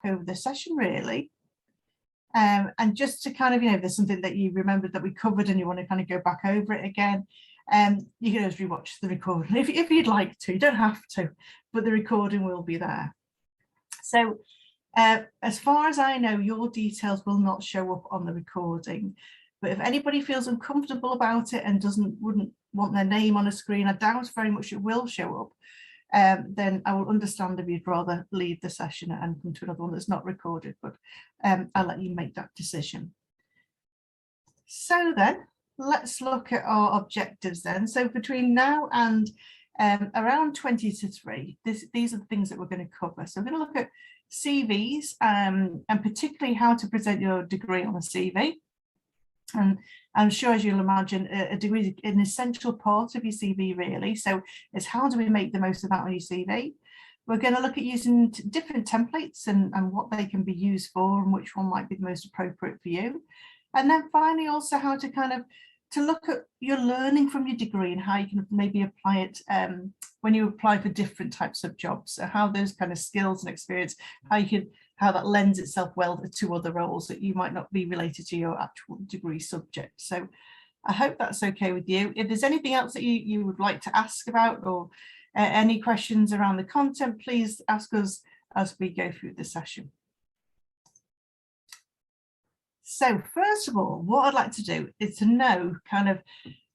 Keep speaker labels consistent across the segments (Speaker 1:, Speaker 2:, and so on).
Speaker 1: over the session really. And just to kind of, you know, if there's something that you remembered that we covered and you want to kind of go back over it again, you can always rewatch the recording if you'd like to. You don't have to, but the recording will be there. So as far as I know, your details will not show up on the recording, but if anybody feels uncomfortable about it and wouldn't want their name on a screen, I doubt very much it will show up. Then I will understand if you'd rather leave the session and come to another one that's not recorded, but I'll let you make that decision. So then let's look at our objectives then. So between now and around 20 to 3, these are the things that we're going to cover. So we're going to look at CVs and particularly how to present your degree on a CV. And I'm sure, as you'll imagine, a degree is an essential part of your CV really. So it's how do we make the most of that on your CV? We're going to look at using different templates and what they can be used for and which one might be the most appropriate for you. And then finally also how to kind of look at your learning from your degree and how you can maybe apply it when you apply for different types of jobs. So how those kind of skills and experience, how that lends itself well to other roles that you might not be related to your actual degree subject. So I hope that's okay with you. If there's anything else that you would like to ask about or any questions around the content, please ask us as we go through the session. So first of all, what I'd like to do is to know kind of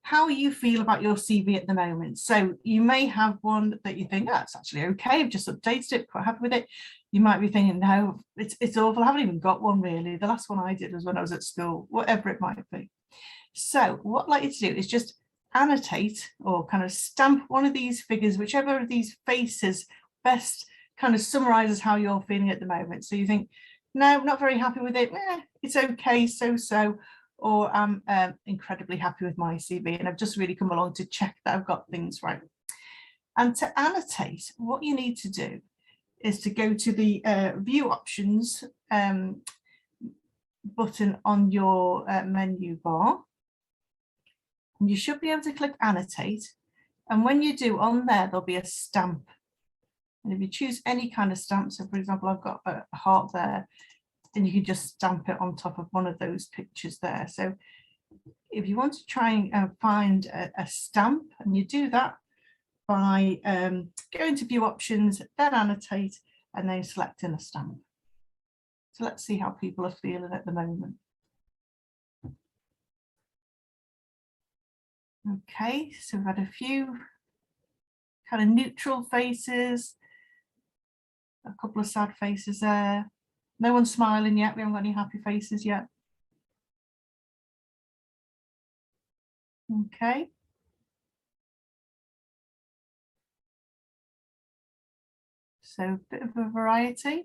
Speaker 1: how you feel about your CV at the moment. So you may have one that you think, oh, it's actually okay, I've just updated it, quite happy with it. You might be thinking, no, it's awful, I haven't even got one really. The last one I did was when I was at school, whatever it might be. So what I'd like you to do is just annotate or kind of stamp one of these figures, whichever of these faces best kind of summarizes how you're feeling at the moment. So you think, no, not very happy with it, it's okay, so, or I'm incredibly happy with my CV and I've just really come along to check that I've got things right. And to annotate, what you need to do is to go to the view options button on your menu bar. And you should be able to click annotate. And when you do, on there, there'll be a stamp. And if you choose any kind of stamp, so for example, I've got a heart there, then you can just stamp it on top of one of those pictures there. So if you want to try and find a stamp, and you do that by going to view options, then annotate, and then selecting a stamp. So let's see how people are feeling at the moment. Okay, so we've had a few kind of neutral faces, a couple of sad faces there. No one's smiling yet. We haven't got any happy faces yet. Okay. So a bit of a variety.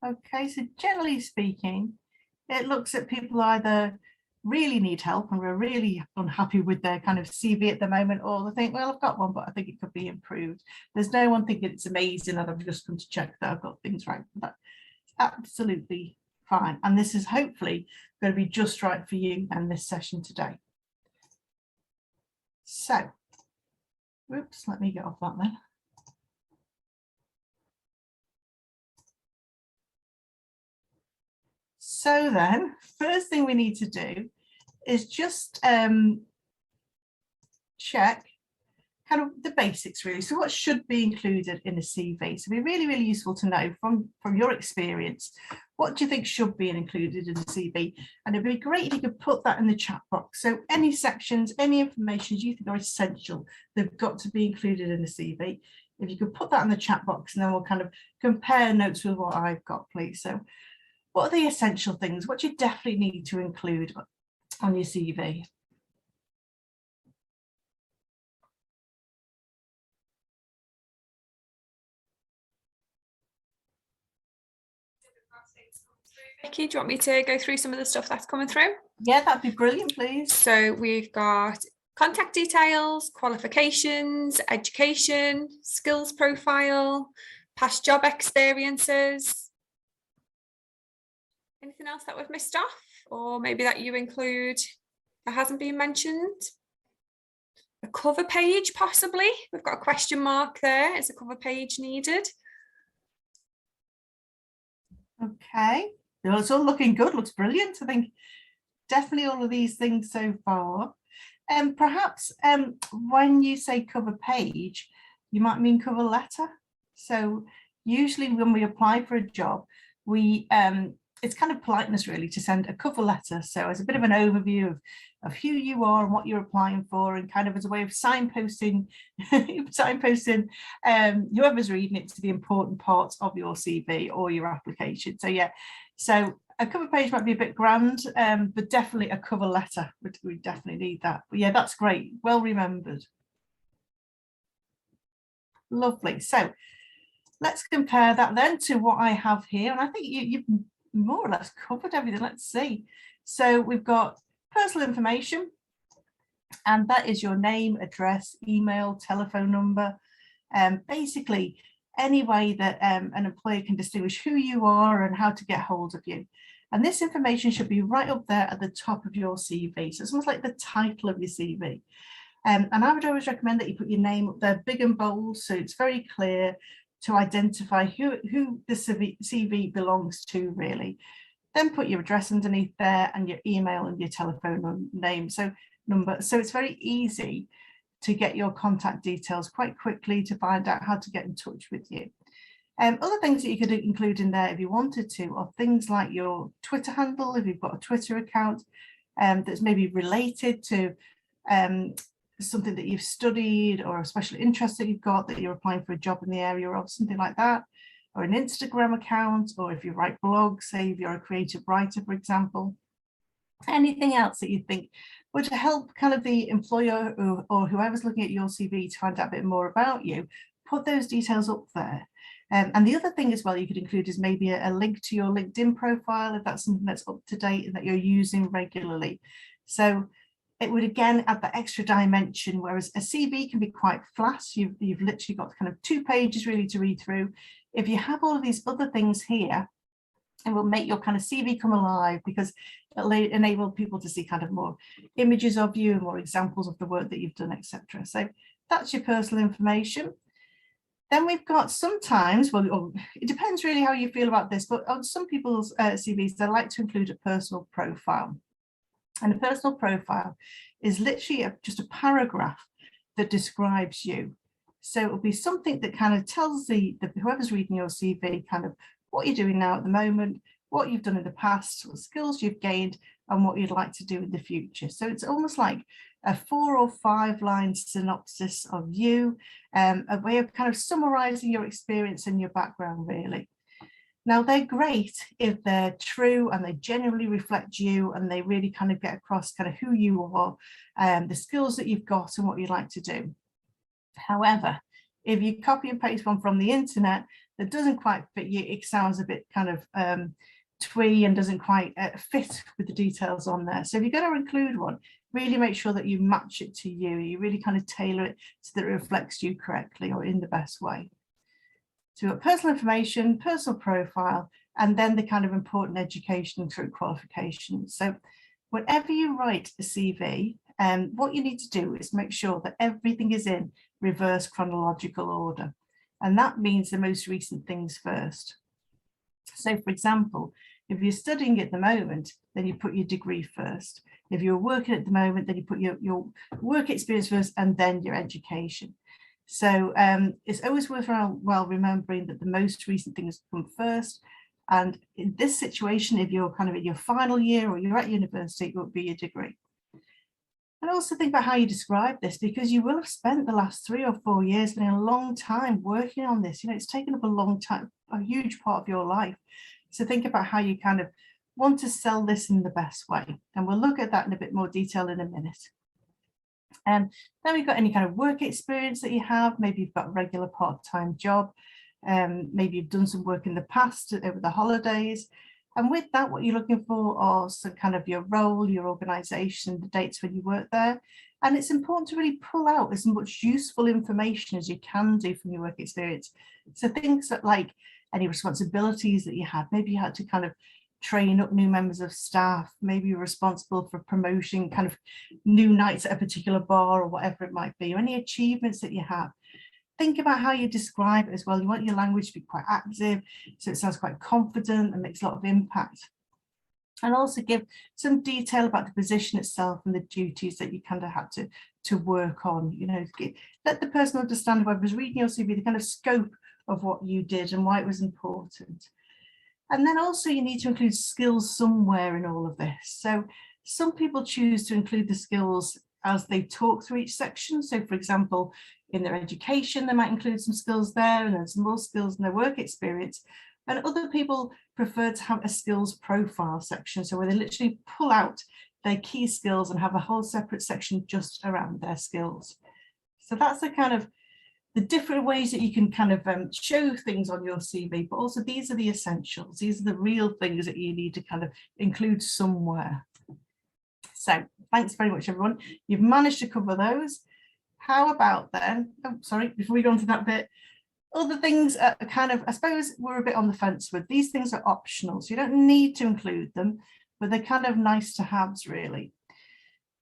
Speaker 1: Okay, so generally speaking, it looks at people either really need help and we're really unhappy with their kind of CV at the moment, or they think, well, I've got one, but I think it could be improved. There's no one thinking it's amazing and I've just come to check that I've got things right. That's absolutely fine. And this is hopefully going to be just right for you and this session today. So, whoops, let me get off that then. So then, first thing we need to do is just check kind of the basics really. So what should be included in a CV? So it'd be really, really useful to know from your experience, what do you think should be included in a CV? And it'd be great if you could put that in the chat box. So any sections, any information you think are essential, they've got to be included in a CV. If you could put that in the chat box, and then we'll kind of compare notes with what I've got, please. So what are the essential things? What do you definitely need to include on your CV?
Speaker 2: Vicky, do you want me to go through some of the stuff that's coming through?
Speaker 1: Yeah, that'd be brilliant, please.
Speaker 2: So we've got contact details, qualifications, education, skills profile, past job experiences. Anything else that we've missed off, or maybe that you include that hasn't been mentioned? a cover page, possibly. We've got a question mark there. Is a cover page needed?
Speaker 1: Okay, well, it's all looking good, looks brilliant. I think definitely all of these things so far. And perhaps when you say cover page, you might mean cover letter. So usually when we apply for a job, we it's kind of politeness really to send a cover letter. So as a bit of an overview of who you are and what you're applying for, and kind of as a way of signposting whoever's reading it to the important parts of your CV or your application. So yeah, so a cover page might be a bit grand, but definitely a cover letter. We definitely need that. But yeah, that's great. Well remembered. Lovely. So let's compare that then to what I have here. And I think you've more or less covered everything. Let's see. So we've got personal information, and that is your name, address, email, telephone number, basically any way that an employer can distinguish who you are and how to get hold of you. And this information should be right up there at the top of your CV. So it's almost like the title of your CV. And I would always recommend that you put your name up there big and bold, so it's very clear to identify who the CV belongs to really. Then put your address underneath there and your email and your telephone number. So it's very easy to get your contact details quite quickly to find out how to get in touch with you. Other things that you could include in there if you wanted to are things like your Twitter handle, if you've got a Twitter account that's maybe related to something that you've studied or a special interest that you've got, that you're applying for a job in the area of, something like that, or an Instagram account, or if you write blogs, say if you're a creative writer, for example. Anything else that you think would help kind of the employer or whoever's looking at your CV to find out a bit more about you, put those details up there. And the other thing as well you could include is maybe a link to your LinkedIn profile, if that's something that's up to date and that you're using regularly. So it would again add that extra dimension, whereas a CV can be quite flat. You've literally got kind of 2 pages really to read through. If you have all of these other things here, it will make your kind of CV come alive, because it'll enable people to see kind of more images of you and more examples of the work that you've done, etc. So that's your personal information. Then we've got sometimes, well, it depends really how you feel about this, but on some people's CVs, they like to include a personal profile. And a personal profile is literally just a paragraph that describes you. So it will be something that kind of tells the whoever's reading your CV kind of what you're doing now at the moment, what you've done in the past, what skills you've gained, and what you'd like to do in the future. So it's almost like a 4 or 5 line synopsis of you, a way of kind of summarizing your experience and your background really. Now, they're great if they're true and they genuinely reflect you and they really kind of get across kind of who you are, the skills that you've got and what you'd like to do. However, if you copy and paste one from the internet that doesn't quite fit you, it sounds a bit kind of twee and doesn't quite fit with the details on there. So if you're going to include one, really make sure that you match it to you. You really kind of tailor it so that it reflects you correctly or in the best way. So you've got personal information, personal profile, and then the kind of important education through qualifications. So whenever you write a CV, what you need to do is make sure that everything is in reverse chronological order. And that means the most recent things first. So for example, if you're studying at the moment, then you put your degree first. If you're working at the moment, then you put your work experience first and then your education. So it's always worthwhile remembering that the most recent things come first. And in this situation, if you're kind of in your final year or you're at university, it would be your degree. And also think about how you describe this, because you will have spent the last 3 or 4 years, been a long time working on this. You know, it's taken up a long time, a huge part of your life. So think about how you kind of want to sell this in the best way. And we'll look at that in a bit more detail in a minute. And then we've got any kind of work experience that you have. Maybe you've got a regular part-time job. Maybe you've done some work in the past over the holidays. And with that, what you're looking for are some kind of your role, your organization, the dates when you work there. And it's important to really pull out as much useful information as you can do from your work experience. So things that like any responsibilities that you had, maybe you had to kind of train up new members of staff, maybe you're responsible for promoting kind of new nights at a particular bar or whatever it might be, or any achievements that you have. Think about how you describe it as well. You want your language to be quite active, so it sounds quite confident and makes a lot of impact. And also give some detail about the position itself and the duties that you kind of had to work on. You know, let the person understand, whoever's reading your CV, the kind of scope of what you did and why it was important. And then also you need to include skills somewhere in all of this. So some people choose to include the skills as they talk through each section. So for example, in their education, they might include some skills there, and then some more skills in their work experience. And other people prefer to have a skills profile section, so where they literally pull out their key skills and have a whole separate section just around their skills. So that's the kind of the different ways that you can kind of show things on your CV, but also these are the essentials. These are the real things that you need to kind of include somewhere. So thanks very much, everyone. You've managed to cover those. How about then, oh, sorry, before we go on to that bit, other things are kind of, I suppose we're a bit on the fence with. These things are optional, so you don't need to include them, but they're kind of nice to haves, really.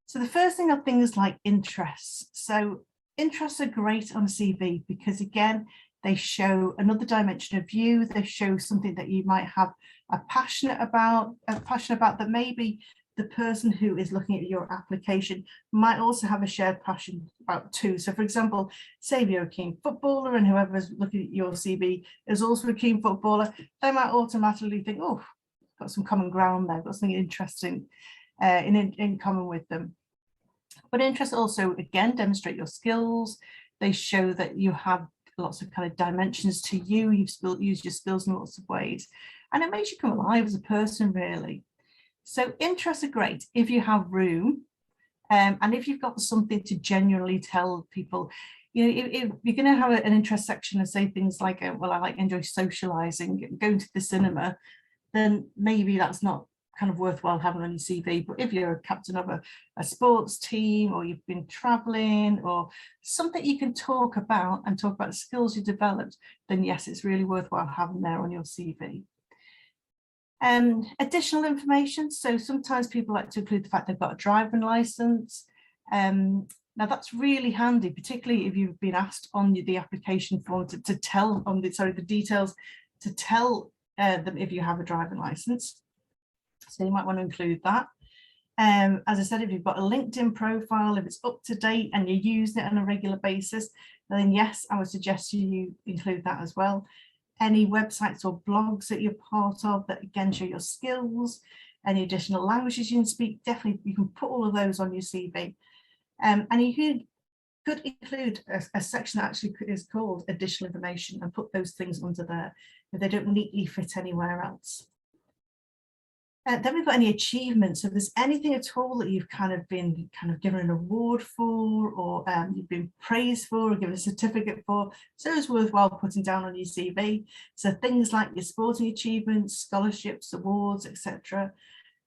Speaker 1: So the first thing are things like interests. So interests are great on a CV because, again, they show another dimension of you. They show something that you might have a passionate about that maybe the person who is looking at your application might also have a shared passion about too. So for example, say you're a keen footballer and whoever's looking at your CV is also a keen footballer, they might automatically think, oh, got some common ground there, got something interesting in common with them. But interests also, again, demonstrate your skills. They show that you have lots of kind of dimensions to you. You've used your skills in lots of ways. And it makes you come alive as a person, really. So interests are great if you have room. And if you've got something to genuinely tell people, you know, if you're going to have an interest section and say things like, well, I enjoy socializing, going to the cinema, then maybe that's not kind of worthwhile having on your CV. But if you're a captain of a sports team, or you've been traveling, or something you can talk about and talk about the skills you developed, then yes, it's really worthwhile having there on your CV. Additional information. So sometimes people like to include the fact they've got a driving license. Now that's really handy, particularly if you've been asked on the application form to tell on the details to tell them if you have a driving license. So you might want to include that. As I said, if you've got a LinkedIn profile, if it's up to date and you use it on a regular basis, then yes, I would suggest you include that as well. Any websites or blogs that you're part of that again show your skills, any additional languages you can speak, definitely you can put all of those on your CV. And you could include a section that actually is called additional information and put those things under there if they don't neatly fit anywhere else. Then we've got any achievements. So if there's anything at all that you've been given an award for, or you've been praised for, or given a certificate for, so it's worthwhile putting down on your CV. So things like your sporting achievements, scholarships, awards, etc.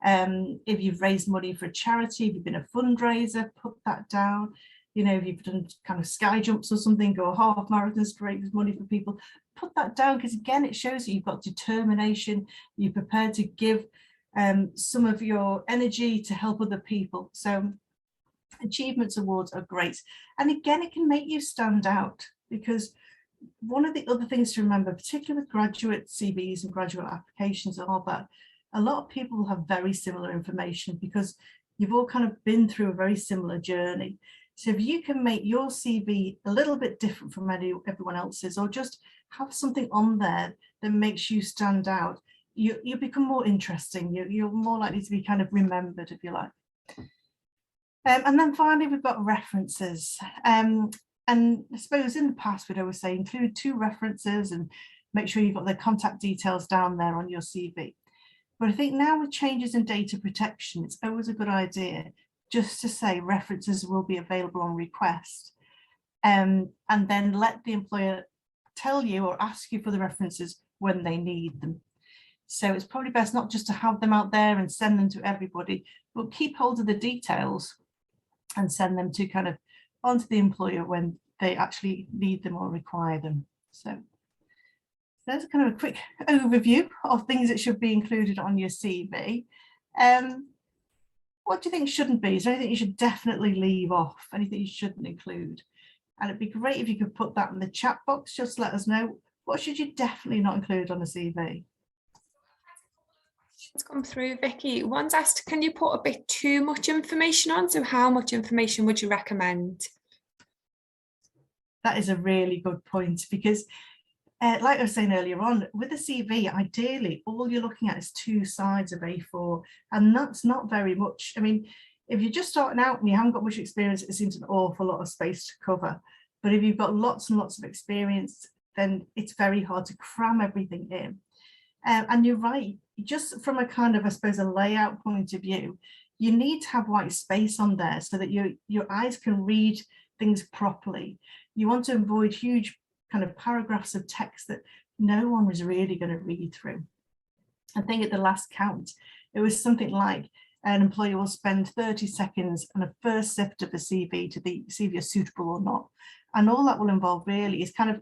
Speaker 1: If you've raised money for a charity, if you've been a fundraiser, put that down. You know, if you've done kind of sky jumps or something, or half marathons to raise money for people, put that down, because again, it shows that you've got determination, you're prepared to give some of your energy to help other people. So achievements awards are great. And again, it can make you stand out, because one of the other things to remember, particularly with graduate CVs and graduate applications, are that a lot of people have very similar information because you've all kind of been through a very similar journey. So if you can make your CV a little bit different from everyone else's, or just have something on there that makes you stand out, you become more interesting. You're more likely to be kind of remembered, if you like. And then finally, we've got references. And I suppose in the past, we'd always say include 2 references and make sure you've got their contact details down there on your CV. But I think now with changes in data protection, it's always a good idea just to say references will be available on request, and then let the employer tell you or ask you for the references when they need them. So it's probably best not just to have them out there and send them to everybody, but keep hold of the details and send them to kind of onto the employer when they actually need them or require them. So there's kind of a quick overview of things that should be included on your CV. What do you think shouldn't be? Is there anything you should definitely leave off? Anything you shouldn't include? And it'd be great if you could put that in the chat box. Just let us know, what should you definitely not include on a CV?
Speaker 2: It's come through, Vicky. One's asked, can you put a bit too much information on? So how much information would you recommend?
Speaker 1: That is a really good point, because like I was saying earlier on, with a CV, ideally, all you're looking at is 2 sides of A4, and that's not very much. I mean, if you're just starting out and you haven't got much experience, it seems an awful lot of space to cover. But if you've got lots and lots of experience, then it's very hard to cram everything in. And you're right, just from a kind of, I suppose, a layout point of view, you need to have white space on there so that your eyes can read things properly. You want to avoid huge kind of paragraphs of text that no one was really going to read through. I think at the last count, it was something like an employer will spend 30 seconds on a first sift of the CV to see if you're suitable or not. And all that will involve really is kind of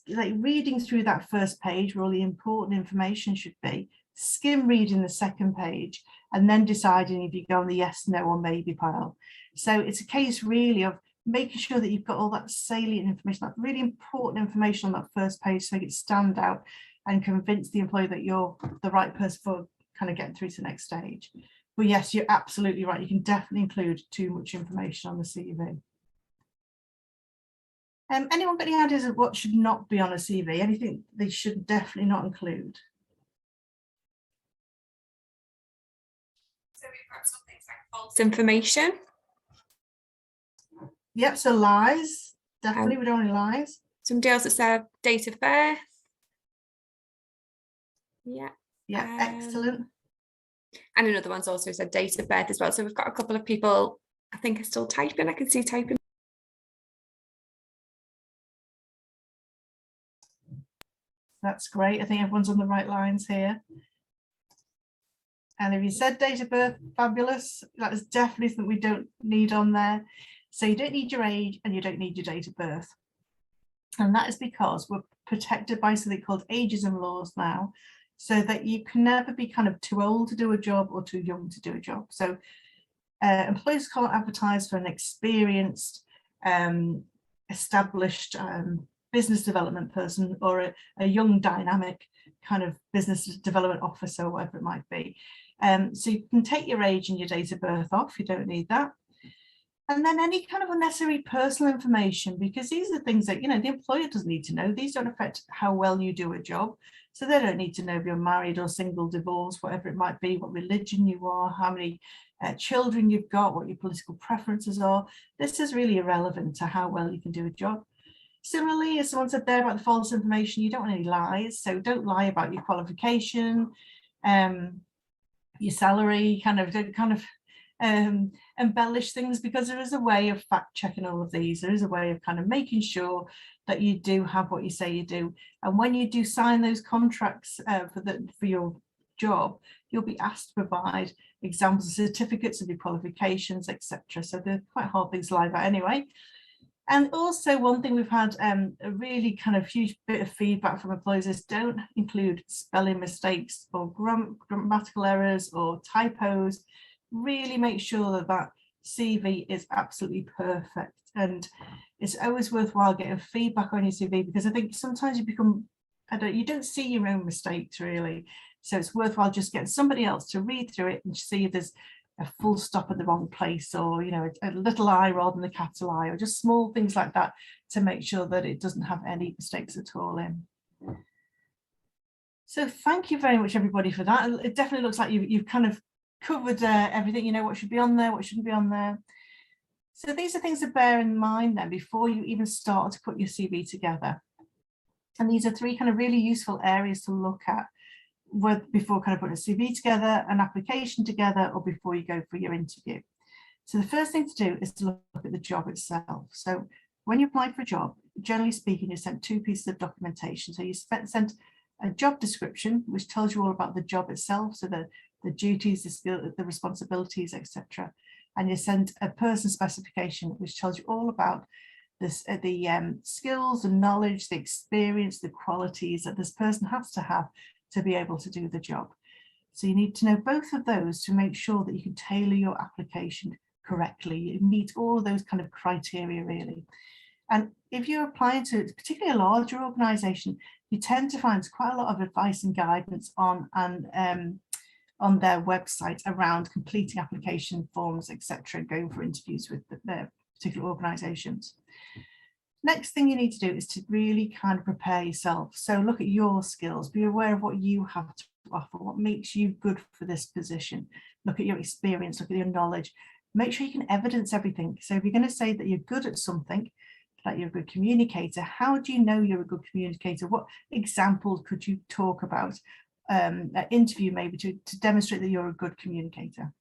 Speaker 1: like reading through that first page where all the important information should be, skim reading the second page, and then deciding if you go on the yes, no, or maybe pile. So it's a case really of making sure that you've got all that salient information, that really important information on that first page, so you stand out and convince the employer that you're the right person for kind of getting through to the next stage. But yes, you're absolutely right. You can definitely include too much information on the CV. Anyone got any ideas of what should not be on a CV? Anything they should definitely not include?
Speaker 2: So we've got some things like false information.
Speaker 1: Yep, so lies, definitely, we don't want any lies.
Speaker 2: Somebody else that said date of birth. Yeah.
Speaker 1: Yeah, excellent.
Speaker 2: And another one's also said date of birth as well. So we've got a couple of people, I think, are still typing. I can see typing.
Speaker 1: That's great. I think everyone's on the right lines here. And if you said date of birth, fabulous. That is definitely something we don't need on there. So you don't need your age and you don't need your date of birth. And that is because we're protected by something called ageism laws now, so that you can never be kind of too old to do a job or too young to do a job. So employers can't advertise for an experienced, established business development person or a young dynamic kind of business development officer, or whatever it might be. So you can take your age and your date of birth off, you don't need that. And then any kind of unnecessary personal information, because these are things that, you know, the employer doesn't need to know. These don't affect how well you do a job. So they don't need to know if you're married or single, divorced, whatever it might be, what religion you are, how many children you've got, what your political preferences are. This is really irrelevant to how well you can do a job. Similarly, as someone said there about the false information, you don't want any lies. So don't lie about your qualification, your salary, embellish things, because there is a way of fact checking all of these. There is a way of kind of making sure that you do have what you say you do. And when you do sign those contracts for your job, you'll be asked to provide examples of certificates of your qualifications, etc. So they're quite hard things to lie about anyway. And also one thing we've had a really kind of huge bit of feedback from employers is don't include spelling mistakes or grammatical errors or typos. Really make sure that that CV is absolutely perfect. And it's always worthwhile getting feedback on your CV, because I think sometimes you become, you don't see your own mistakes really. So it's worthwhile just getting somebody else to read through it and see if there's a full stop at the wrong place, or, you know, a little I rather than a capital I, or just small things like that to make sure that it doesn't have any mistakes at all in. So thank you very much, everybody, for that. It definitely looks like you've kind of covered everything. You know what should be on there, what shouldn't be on there. So these are things to bear in mind then before you even start to put your CV together. And these are 3 kind of really useful areas to look at before kind of putting a CV together, an application together, or before you go for your interview. So the first thing to do is to look at the job itself. So when you apply for a job, generally speaking, you're sent 2 pieces of documentation. So you sent a job description, which tells you all about the job itself, so the duties, the skill, the responsibilities, etc. And you send a person specification, which tells you all about the skills, the knowledge, the experience, the qualities that this person has to have to be able to do the job. So you need to know both of those to make sure that you can tailor your application correctly. It meets all of those kind of criteria really. And if you're applying to particularly a larger organisation, you tend to find quite a lot of advice and guidance on their website around completing application forms, etc., and going for interviews with their particular organisations. Next thing you need to do is to really kind of prepare yourself. So look at your skills, be aware of what you have to offer, what makes you good for this position. Look at your experience, look at your knowledge. Make sure you can evidence everything. So if you're going to say that you're good at something, like you're a good communicator, how do you know you're a good communicator? What examples could you talk about an interview maybe to demonstrate that you're a good communicator?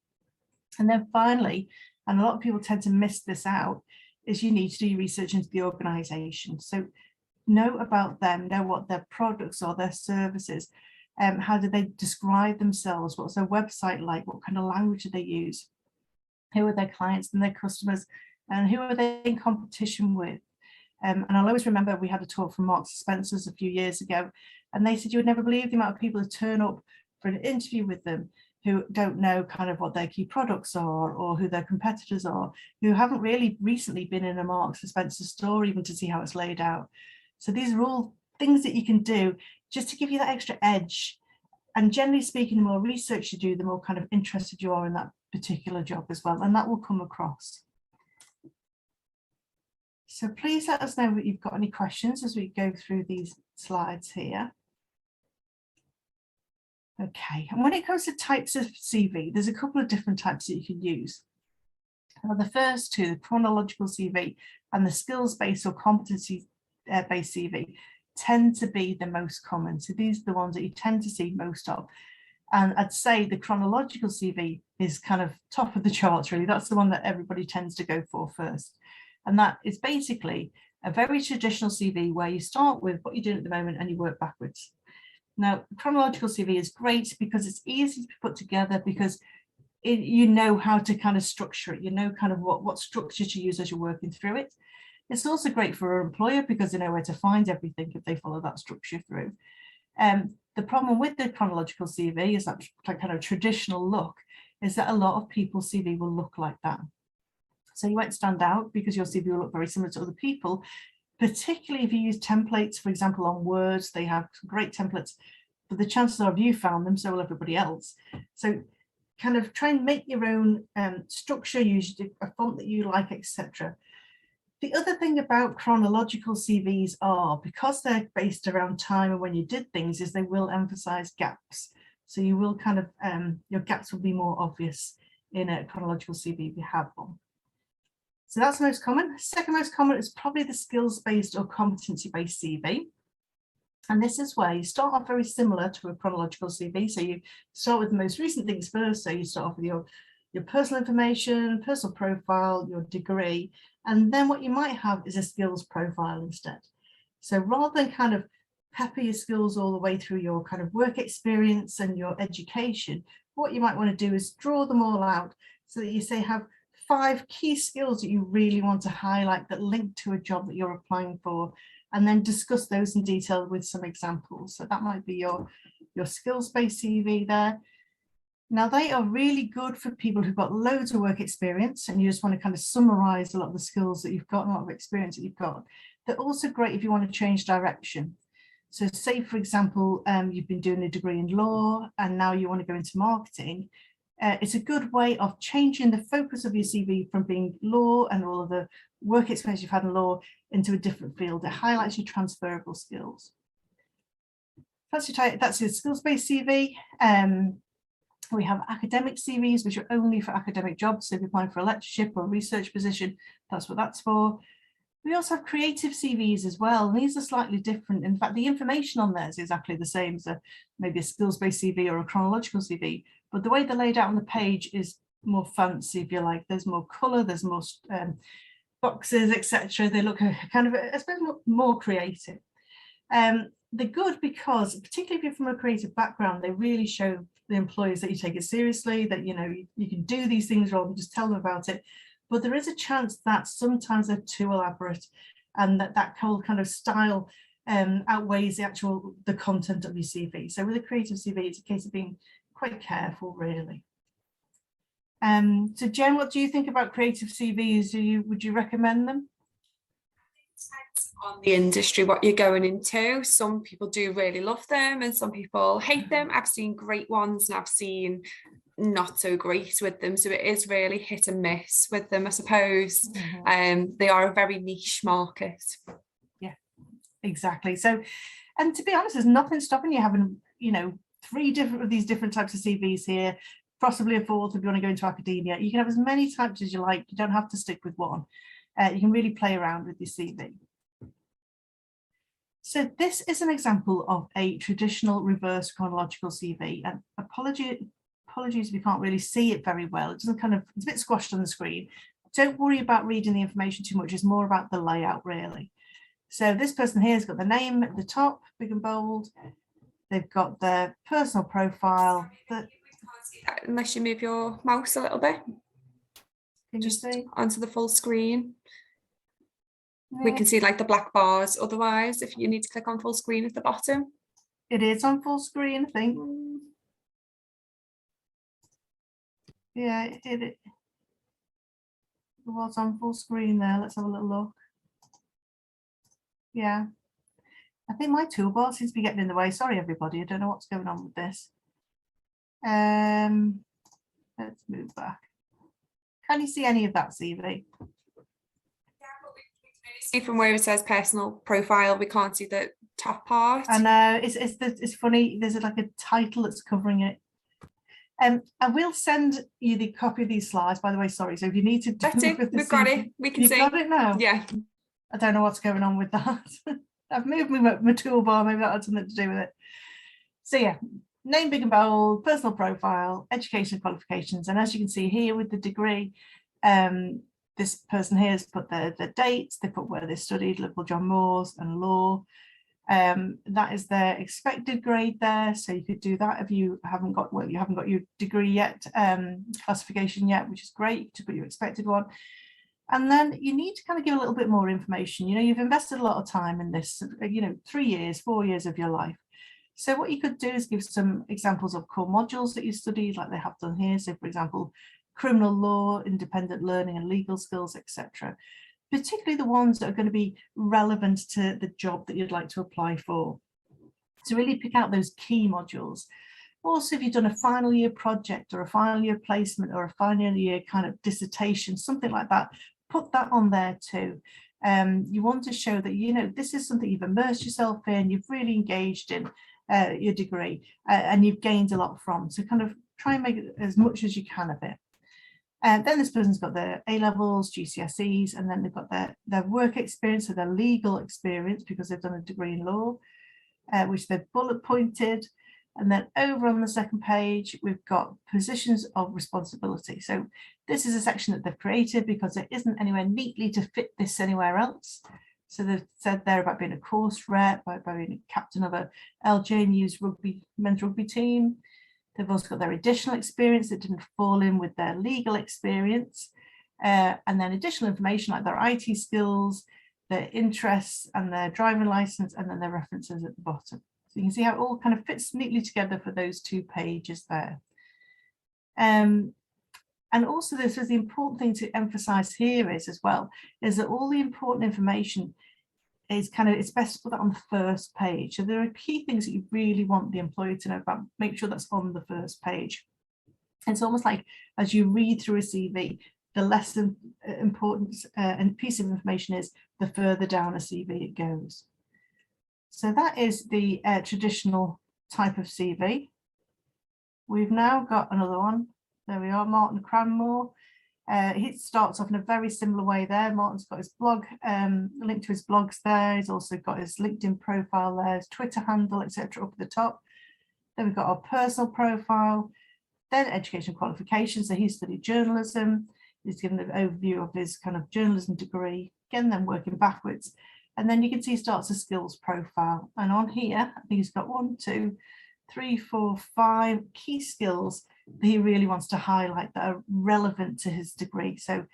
Speaker 1: And then finally, and a lot of people tend to miss this out, is you need to do your research into the organisation. So know about them, know what their products are, their services, how do they describe themselves, what's their website like, what kind of language do they use, who are their clients and their customers, and who are they in competition with. And I'll always remember we had a talk from Marks and Spencer's a few years ago, and they said you would never believe the amount of people who turn up for an interview with them who don't know kind of what their key products are or who their competitors are, who haven't really recently been in a Marks and Spencer store even to see how it's laid out. So these are all things that you can do just to give you that extra edge. And generally speaking, the more research you do, the more kind of interested you are in that particular job as well, and that will come across. So please let us know if you've got any questions as we go through these slides here. Okay, and when it comes to types of CV, there's a couple of different types that you can use. Now, the first two, the chronological CV and the skills-based or competency-based CV, tend to be the most common. So these are the ones that you tend to see most of. And I'd say the chronological CV is kind of top of the charts, really. That's the one that everybody tends to go for first. And that is basically a very traditional CV where you start with what you're doing at the moment and you work backwards. Now, chronological CV is great because it's easy to put together because you know how to kind of structure it. You know kind of what structure to use as you're working through it. It's also great for an employer because they know where to find everything if they follow that structure through. The problem with the chronological CV is that kind of traditional look is that a lot of people's CV will look like that. So you won't stand out because your CV will look very similar to other people, particularly if you use templates, for example, on Word. They have some great templates, but the chances are you found them, so will everybody else. So kind of try and make your own structure, use a font that you like, etc. The other thing about chronological CVs are, because they're based around time and when you did things, is they will emphasize gaps. So you will kind of, your gaps will be more obvious in a chronological CV if you have one. So that's the most common. Second most common is probably the skills-based or competency-based CV. And this is where you start off very similar to a chronological CV. So you start with the most recent things first. So you start off with your personal information, personal profile, your degree, and then what you might have is a skills profile instead. So rather than kind of pepper your skills all the way through your kind of work experience and your education, what you might want to do is draw them all out so that you say have 5 key skills that you really want to highlight that link to a job that you're applying for, and then discuss those in detail with some examples. So that might be your skills-based CV there. Now they are really good for people who've got loads of work experience and you just want to kind of summarize a lot of the skills that you've got and a lot of experience that you've got. They're also great if you want to change direction. So say, for example, you've been doing a degree in law and now you want to go into marketing. It's a good way of changing the focus of your CV from being law and all of the work experience you've had in law into a different field. It highlights your transferable skills. That's your skills-based CV. We have academic CVs, which are only for academic jobs. So if you're applying for a lectureship or a research position, that's what that's for. We also have creative CVs as well, and these are slightly different. In fact, the information on there is exactly the same as maybe a skills-based CV or a chronological CV, but the way they're laid out on the page is more fancy, if you like. There's more colour, there's more boxes, etc. They look kind of, I suppose, more creative. They're good because, particularly if you're from a creative background, they really show the employers that you take it seriously, that you know you can do these things rather than just tell them about it. but there is a chance that sometimes they're too elaborate, and that whole kind of style outweighs the content of your CV. So with a creative CV, it's a case of being quite careful, really. So Jen, what do you think about creative CVs? Would you recommend them?
Speaker 2: On the industry, what you're going into. Some people do really love them and some people hate them. I've seen great ones and I've seen not so great with them, so it is really hit and miss with them, I suppose. They are a very niche market.
Speaker 1: Yeah, exactly. So, and to be honest, there's nothing stopping you having 3 different of these different types of CVs here, possibly a 4th if you want to go into academia. You can have as many types as you like. You don't have to stick with one. You can really play around with your CV. So this is an example of a traditional reverse chronological CV, and apologies if you can't really see it very well. It's a bit squashed on the screen. Don't worry about reading the information too much. It's more about the layout, really. So this person here has got the name at the top, big and bold. They've got their personal profile.
Speaker 2: Unless you move your mouse a little bit.
Speaker 1: Can you see?
Speaker 2: Onto the full screen.
Speaker 1: Yeah.
Speaker 2: We can see like the black bars otherwise if you need to click on full screen at the bottom.
Speaker 1: It is on full screen, I think. Yeah, it was on full screen there. Let's have a little look. Yeah, I think my toolbar seems to be getting in the way. Sorry, everybody. I don't know what's going on with this. Let's move back. Can you see any of that, CV?
Speaker 2: See from where it says personal profile, we can't see the top part.
Speaker 1: I know, it's funny. There's like a title that's covering it. I will send you the copy of these slides, by the way. Sorry, so if you need to,
Speaker 2: that's it. We've got it. We can see.
Speaker 1: You've got it now.
Speaker 2: Yeah.
Speaker 1: I don't know what's going on with that. I've moved my toolbar. Maybe that had something to do with it. So yeah, name big and bold, personal profile, education qualifications, and as you can see here with the degree, this person here has put their dates. They put where they studied, Liverpool John Moores and law. That is their expected grade there, so you could do that if you haven't got your degree yet, classification yet, which is great to put your expected one. And then you need to kind of give a little bit more information. You've invested a lot of time in this, 3 years, 4 years of your life. So what you could do is give some examples of core modules that you studied, like they have done here. So for example, criminal law, independent learning and legal skills, etc. Particularly the ones that are going to be relevant to the job that you'd like to apply for. So really pick out those key modules. Also, if you've done a final year project or a final year placement or a final year kind of dissertation, something like that, put that on there too. You want to show that, this is something you've immersed yourself in, you've really engaged in your degree and you've gained a lot from. So kind of try and make it as much as you can of it. And then this person's got their A-levels, GCSEs, and then they've got their work experience, so their legal experience, because they've done a degree in law, which they've bullet pointed. And then over on the second page, we've got positions of responsibility. So this is a section that they've created because there isn't anywhere neatly to fit this anywhere else. So they've said there about being a course rep, by being a captain of a LJNU's men's rugby team. They've also got their additional experience that didn't fall in with their legal experience. And then additional information like their IT skills, their interests and their driving license, and then their references at the bottom. So you can see how it all kind of fits neatly together for those 2 pages there. And also this is the important thing to emphasize here is that all the important information is it's best to put that on the first page. So there are key things that you really want the employer to know about. Make sure that's on the first page. It's almost like as you read through a CV, the less important and piece of information is, the further down a CV it goes. So that is the traditional type of CV. We've now got another one. There we are, Martin Cranmore. He starts off in a very similar way there. Martin's got his blog, link to his blogs there. He's also got his LinkedIn profile there, his Twitter handle, etc. up at the top. Then we've got our personal profile, then education qualifications. So he studied journalism. He's given an overview of his kind of journalism degree, again, then working backwards. And then you can see he starts a skills profile. And on here, I think he's got 1, 2, 3, 4, 5 key skills that he really wants to highlight that are relevant to his degree. So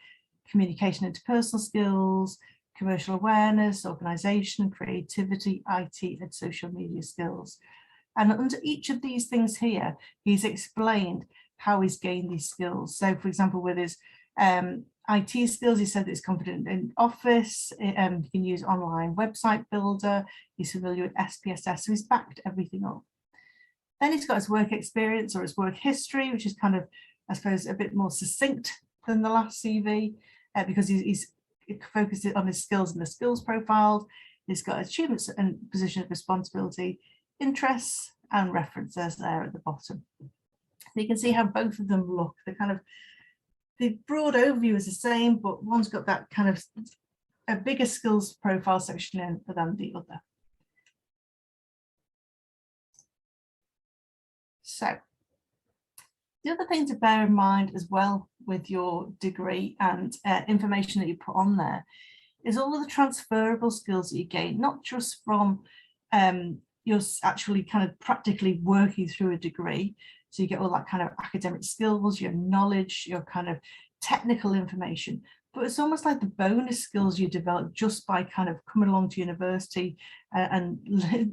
Speaker 1: communication, interpersonal skills, commercial awareness, organisation, creativity, IT and social media skills. And under each of these things here, he's explained how he's gained these skills. So for example, with his IT skills, he said that he's confident in Office, he can use online website builder, he's familiar with SPSS, so he's backed everything up. Then he's got his work experience or his work history, which is kind of, I suppose, a bit more succinct than the last CV, because he's focused on his skills and the skills profile. He's got achievements and position of responsibility, interests and references there at the bottom. So you can see how both of them look. The broad overview is the same, but one's got that kind of a bigger skills profile section in than the other. So the other thing to bear in mind as well with your degree and information that you put on there is all of the transferable skills that you gain, not just from you're actually kind of practically working through a degree. So you get all that kind of academic skills, your knowledge, your kind of technical information, but it's almost like the bonus skills you develop just by kind of coming along to university and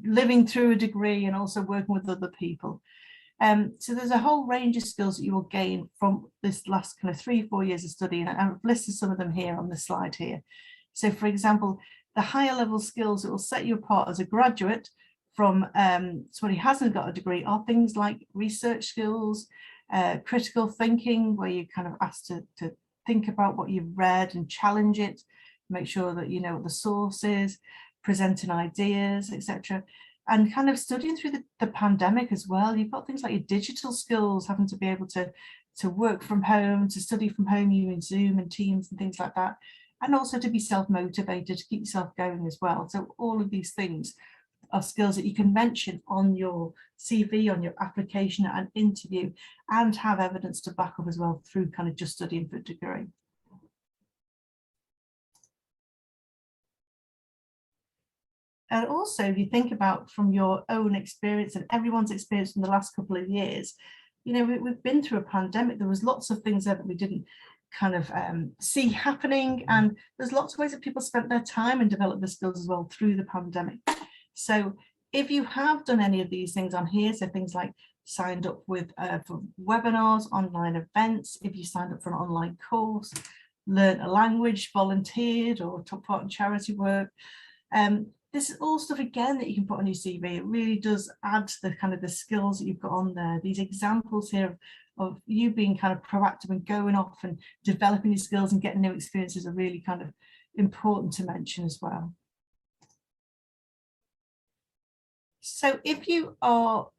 Speaker 1: living through a degree and also working with other people. So there's a whole range of skills that you will gain from this last kind of 3-4 years of study, and I've listed some of them here on the slide here. So for example, the higher level skills that will set you apart as a graduate from somebody who hasn't got a degree are things like research skills, critical thinking, where you kind of asked to think about what you've read and challenge it, make sure that you know what the source is, presenting ideas, etc. And kind of studying through the pandemic as well. You've got things like your digital skills, having to be able to work from home, to study from home using Zoom and Teams and things like that, and also to be self-motivated, to keep yourself going as well. So all of these things are skills that you can mention on your CV, on your application and interview, and have evidence to back up as well through kind of just studying for a degree. And also, if you think about from your own experience and everyone's experience in the last couple of years, you know, we've been through a pandemic. There was lots of things there that we didn't kind of see happening. And there's lots of ways that people spent their time and developed their skills as well through the pandemic. So if you have done any of these things on here, so things like signed up with for webinars, online events, if you signed up for an online course, learned a language, volunteered or took part in charity work, this is all stuff again that you can put on your CV. It really does add to the kind of the skills that you've got on there. These examples here of you being kind of proactive and going off and developing your skills and getting new experiences are really kind of important to mention as well. So if you are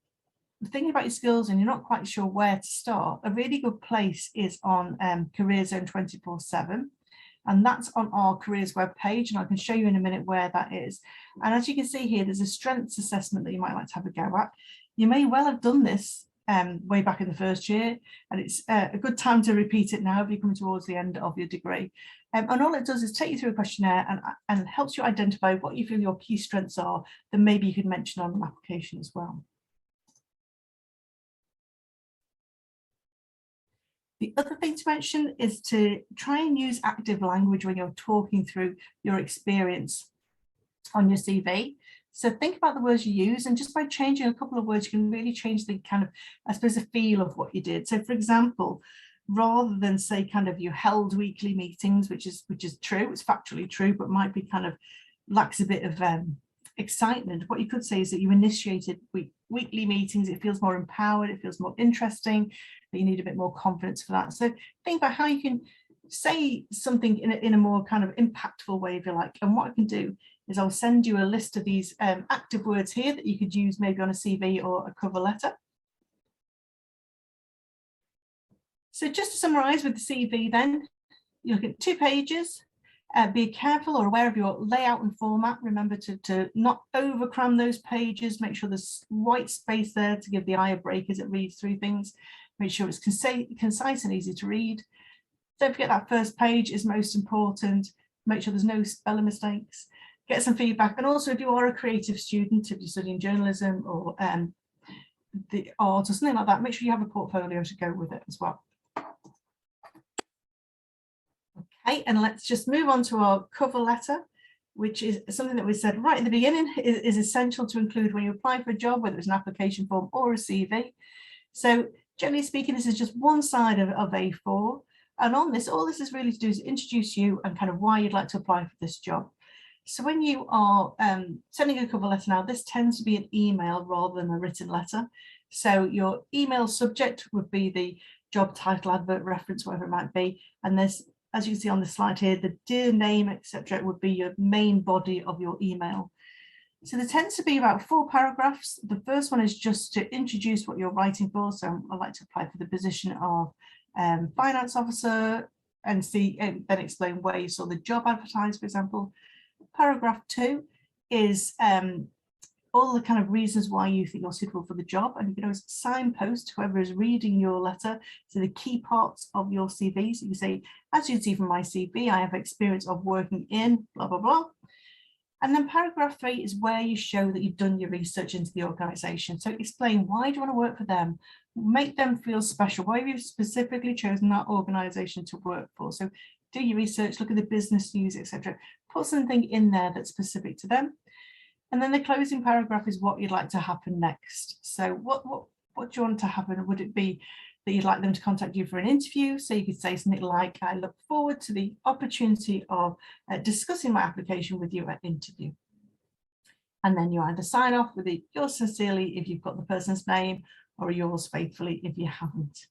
Speaker 1: thinking about your skills and you're not quite sure where to start, a really good place is on Career Zone 24/7. And that's on our careers webpage, and I can show you in a minute where that is. And as you can see here, there's a strengths assessment that you might like to have a go at. You may well have done this way back in the first year, and it's a good time to repeat it now if you're coming towards the end of your degree. And all it does is take you through a questionnaire and helps you identify what you feel your key strengths are that maybe you could mention on an application as well. The other thing to mention is to try and use active language when you're talking through your experience on your CV. So think about the words you use, and just by changing a couple of words, you can really change the kind of, I suppose, the feel of what you did. So for example, rather than say kind of you held weekly meetings, which is true, it's factually true, but might be kind of lacks a bit of excitement. What you could say is that you initiated weekly meetings. It feels more empowered, it feels more interesting, but you need a bit more confidence for that. So think about how you can say something in a more kind of impactful way, if you like. And what I can do is I'll send you a list of these active words here that you could use maybe on a CV or a cover letter. So just to summarize with the CV then, you look at 2 pages. Be careful or aware of your layout and format. Remember to not over cram those pages. Make sure there's white space there to give the eye a break as it reads through things. Make sure it's concise and easy to read. Don't forget that first page is most important. Make sure there's no spelling mistakes. Get some feedback. And also, if you are a creative student, if you're studying journalism or the art or something like that, make sure you have a portfolio to go with it as well. Okay, and let's just move on to our cover letter, which is something that we said right at the beginning is essential to include when you apply for a job, whether it's an application form or a CV. So generally speaking, this is just one side of A4. And on this, all this is really to do is introduce you and kind of why you'd like to apply for this job. So when you are sending a cover letter now, this tends to be an email rather than a written letter. So your email subject would be the job title, advert, reference, whatever it might be. And this, as you can see on the slide here, the dear name, etc., would be your main body of your email. So there tends to be about 4 paragraphs. The first one is just to introduce what you're writing for. So I'd like to apply for the position of finance officer and then explain where you saw the job advertised, for example. Paragraph 2 is all the kind of reasons why you think you're suitable for the job, and you can always signpost whoever is reading your letter to the key parts of your CV. So you say, as you can see from my CV, I have experience of working in blah, blah, blah. And then paragraph 3 is where you show that you've done your research into the organisation. So explain, why do you want to work for them? Make them feel special. Why have you specifically chosen that organisation to work for? So do your research, look at the business news, etc. Put something in there that's specific to them. And then the closing paragraph is what you'd like to happen next. So what do you want to happen? Would it be that you'd like them to contact you for an interview? So you could say something like, I look forward to the opportunity of discussing my application with you at interview. And then you either sign off with yours sincerely if you've got the person's name, or yours faithfully if you haven't.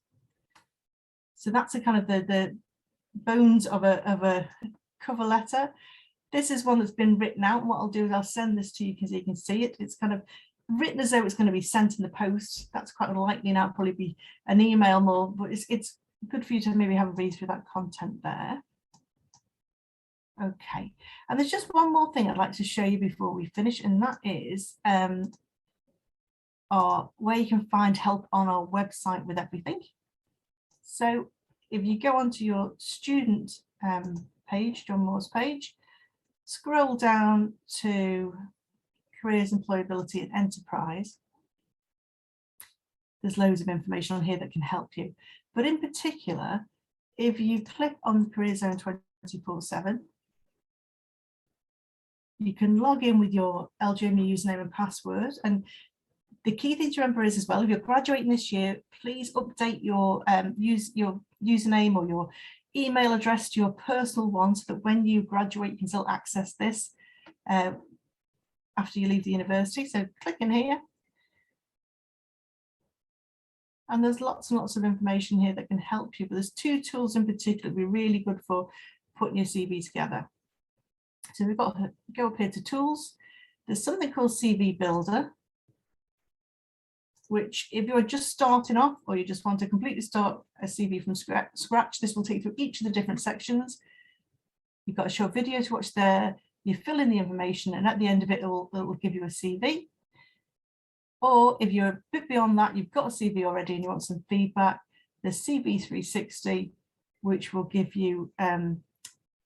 Speaker 1: So that's a kind of the bones of a cover letter. This is one that's been written out. What I'll do is I'll send this to you because you can see it. It's kind of written as though it's going to be sent in the post. That's quite unlikely now, probably be an email more, but it's good for you to maybe have a read through that content there. Okay, and there's just one more thing I'd like to show you before we finish, and that is where you can find help on our website with everything. So if you go onto your student page, John Moore's page, scroll down to Careers, Employability and Enterprise. There's loads of information on here that can help you. But in particular, if you click on Career Zone 24/7, you can log in with your LGMU username and password. And the key thing to remember is as well, if you're graduating this year, please update your username or your email address to your personal one so that when you graduate, you can still access this after you leave the university. So click in here. And there's lots and lots of information here that can help you, but there's 2 tools in particular that will be really good for putting your CV together. So we've got to go up here to tools. There's something called CV Builder, which if you're just starting off or you just want to completely start a CV from scratch, this will take you through each of the different sections. You've got a short video to watch there, you fill in the information, and at the end of it, it will give you a CV. Or if you're a bit beyond that, you've got a CV already and you want some feedback, there's CV 360, which will give you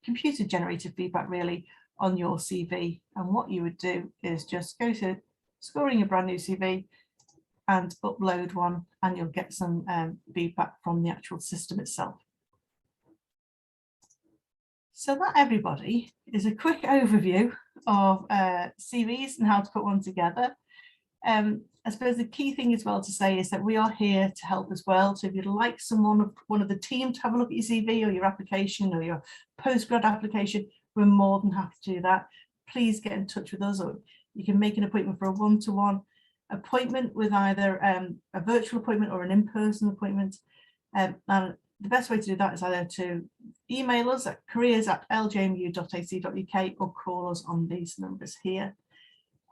Speaker 1: computer generated feedback really on your CV. And what you would do is just go to scoring a brand new CV and upload one, and you'll get some feedback from the actual system itself. So that, everybody, is a quick overview of CVs and how to put one together. I suppose the key thing as well to say is that we are here to help as well. So if you'd like one of the team to have a look at your CV or your application or your postgrad application, we're more than happy to do that. Please get in touch with us, or you can make an appointment for a one-to-one appointment with either a virtual appointment or an in-person appointment. And the best way to do that is either to email us at careers@ljmu.ac.uk or call us on these numbers here.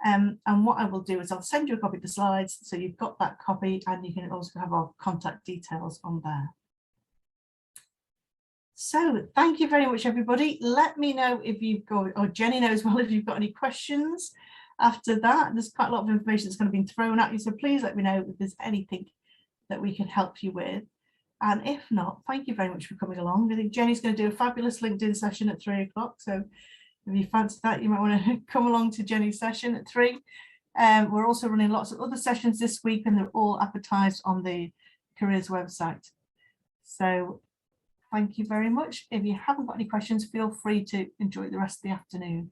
Speaker 1: And what I will do is I'll send you a copy of the slides, so you've got that copy, and you can also have our contact details on there. So thank you very much, everybody. Let me know if you've got, or Jenny knows well, if you've got any questions after that. There's quite a lot of information that's kind of been thrown at you, so please let me know if there's anything that we can help you with. And if not, thank you very much for coming along. I think Jenny's going to do a fabulous LinkedIn session at 3 o'clock, so if you fancy that, you might want to come along to Jenny's session at 3. We're also running lots of other sessions this week, and they're all advertised on the careers website. So Thank you very much. If you haven't got any questions, feel free to enjoy the rest of the afternoon.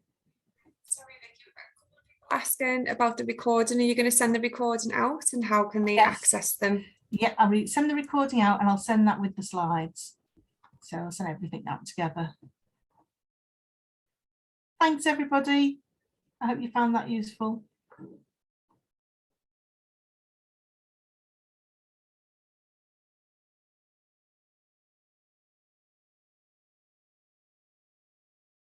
Speaker 2: Sorry, Vicky, we've got a couple of people asking about the recording. Are you going to send the recording out, and how can they
Speaker 1: Yes.
Speaker 2: access them?
Speaker 1: Yeah, I'll send the recording out and I'll send that with the slides. So I'll send everything out together. Thanks, everybody. I hope you found that useful.